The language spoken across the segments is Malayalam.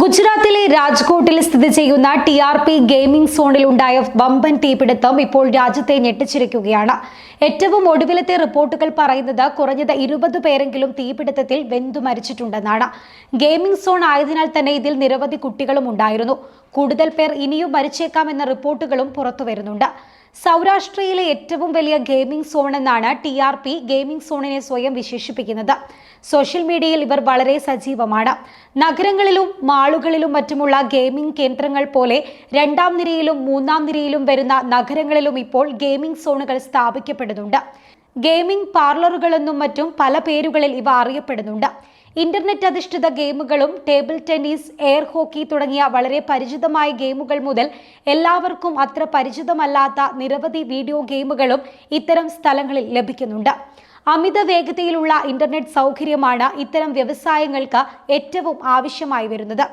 ഗുജറാത്തിലെ രാജ്കോട്ടിൽ സ്ഥിതി ചെയ്യുന്ന ടിആർപി ഗെയിമിംഗ് സോണിൽ ഉണ്ടായ വമ്പൻ തീപിടുത്തം ഇപ്പോൾ രാജ്യത്തെ ഞെട്ടിച്ചിരിക്കുകയാണ്. ഏറ്റവും ഒടുവിലത്തെ റിപ്പോർട്ടുകൾ പറയുന്നത് കുറഞ്ഞത് 20 പേരെങ്കിലും തീപിടുത്തത്തിൽ വെന്തു മരിച്ചിട്ടുണ്ടെന്നാണ്. ഗെയിമിംഗ് സോൺ ആയതിനാൽ തന്നെ ഇതിൽ നിരവധി കുട്ടികളും ഉണ്ടായിരുന്നു. കൂടുതൽ പേർ ഇനിയും മരിച്ചേക്കാമെന്ന റിപ്പോർട്ടുകളും പുറത്തുവരുന്നുണ്ട്. സൗരാഷ്ട്രയിലെ ഏറ്റവും വലിയ ഗെയിമിംഗ് സോൺ എന്നാണ് ടിആർപി ഗെയിമിംഗ് സോണിനെ സ്വയം വിശേഷിപ്പിക്കുന്നത്. സോഷ്യൽ മീഡിയയിൽ ഇവർ വളരെ സജീവമാണ്. നഗരങ്ങളിലും മാളുകളിലും മറ്റുമുള്ള ഗെയിമിംഗ് കേന്ദ്രങ്ങൾ പോലെ രണ്ടാം നിരയിലും മൂന്നാം നിരയിലും വരുന്ന നഗരങ്ങളിലും ഇപ്പോൾ ഗെയിമിംഗ് സോണുകൾ സ്ഥാപിക്കപ്പെടുന്നുണ്ട്. ഗെയിമിംഗ് പാർലറുകളെന്നും മറ്റും പല പേരുകളിൽ ഇവ അറിയപ്പെടുന്നുണ്ട്. ഇന്റർനെറ്റ് അധിഷ്ഠിത ഗെയിമുകളും ടേബിൾ ടെന്നീസ്, എയർ ഹോക്കി തുടങ്ങിയ വളരെ പരിചിതമായ ഗെയിമുകൾ മുതൽ എല്ലാവർക്കും അത്ര പരിചിതമല്ലാത്ത നിരവധി വീഡിയോ ഗെയിമുകളും ഇത്തരം സ്ഥലങ്ങളിൽ ലഭിക്കുന്നുണ്ട്. അമിത വേഗതയിലുള്ള ഇന്റർനെറ്റ് സൗകര്യമാണ് ഇത്തരം വ്യവസായങ്ങൾക്ക് ഏറ്റവും ആവശ്യമായി വരുന്നത്.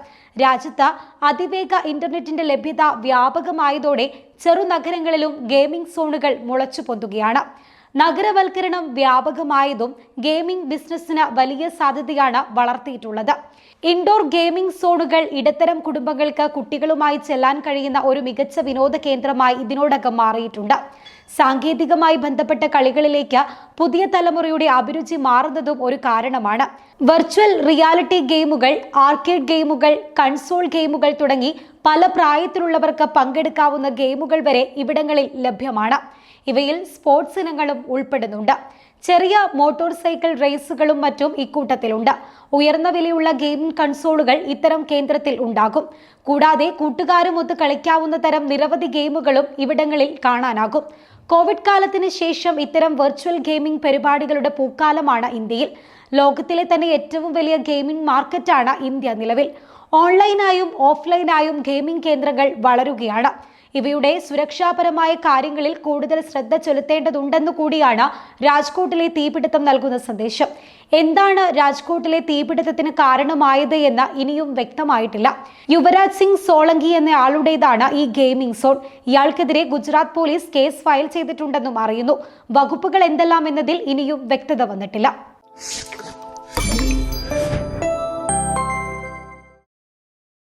രാജ്യത്ത് അതിവേഗ ഇന്റർനെറ്റിന്റെ ലഭ്യത വ്യാപകമായതോടെ ചെറുനഗരങ്ങളിലും ഗെയിമിംഗ് സോണുകൾ മുളച്ചു പൊന്തുകയാണ്. നഗരവൽക്കരണം വ്യാപകമായതും ഗെയിമിംഗ് ബിസിനസ്സിന് വലിയ സാധ്യതയാണ് വളർത്തിയിട്ടുള്ളത്. ഇൻഡോർ ഗെയിമിംഗ് സോണുകൾ ഇടത്തരം കുടുംബങ്ങൾക്ക് കുട്ടികളുമായി ചെല്ലാൻ കഴിയുന്ന ഒരു മികച്ച വിനോദ കേന്ദ്രമായി ഇതിനോടകം മാറിയിട്ടുണ്ട്. സാങ്കേതികമായി ബന്ധപ്പെട്ട കളികളിലേക്ക് പുതിയ തലമുറയുടെ അഭിരുചി മാറുന്നതും ഒരു കാരണമാണ്. വെർച്വൽ റിയാലിറ്റി ഗെയിമുകൾ, ആർക്കേഡ് ഗെയിമുകൾ, കൺസോൾ ഗെയിമുകൾ തുടങ്ങി പല പ്രായത്തിലുള്ളവർക്ക് പങ്കെടുക്കാവുന്ന ഗെയിമുകൾ വരെ ഇവിടങ്ങളിൽ ലഭ്യമാണ്. ഇവയിൽ സ്പോർട്സ് ഇനങ്ങളും ഉൾപ്പെടുന്നുണ്ട്. ചെറിയ മോട്ടോർ സൈക്കിൾ റേസുകളും മറ്റും ഇക്കൂട്ടത്തിലുണ്ട്. ഉയർന്ന വിലയുള്ള ഗെയിമിംഗ് കൺസോളുകൾ ഇത്തരം കേന്ദ്രത്തിൽ ഉണ്ടാകും. കൂടാതെ കൂട്ടുകാരുമൊത്ത് കളിക്കാവുന്ന തരം നിരവധി ഗെയിമുകളും ഇവിടങ്ങളിൽ കാണാനാകും. കോവിഡ് കാലത്തിന് ശേഷം ഇത്തരം വെർച്വൽ ഗെയിമിംഗ് പരിപാടികളുടെ പൂക്കാലമാണ് ഇന്ത്യയിൽ. ലോകത്തിലെ തന്നെ ഏറ്റവും വലിയ ഗെയിമിംഗ് മാർക്കറ്റാണ് ഇന്ത്യ നിലവിൽ. ഓൺലൈനായും ഓഫ്ലൈനായും ഗെയിമിംഗ് കേന്ദ്രങ്ങൾ വളരുകയാണ്. ഇവയുടെ സുരക്ഷാപരമായ കാര്യങ്ങളിൽ കൂടുതൽ ശ്രദ്ധ ചെലുത്തേണ്ടതുണ്ടെന്നു കൂടിയാണ് രാജ്കോട്ടിലെ തീപിടുത്തം നൽകുന്ന സന്ദേശം. എന്താണ് രാജ്കോട്ടിലെ തീപിടുത്തത്തിന് കാരണമായത് എന്ന് ഇനിയും വ്യക്തമായിട്ടില്ല. യുവരാജ് സിംഗ് സോളങ്കി എന്ന ആളുടേതാണ് ഈ ഗെയിമിംഗ് സോൺ. ഇയാൾക്കെതിരെ ഗുജറാത്ത് പോലീസ് കേസ് ഫയൽ ചെയ്തിട്ടുണ്ടെന്നും അറിയുന്നു. വകുപ്പുകൾ എന്തെല്ലാം എന്നതിൽ ഇനിയും വ്യക്തത വന്നിട്ടില്ല.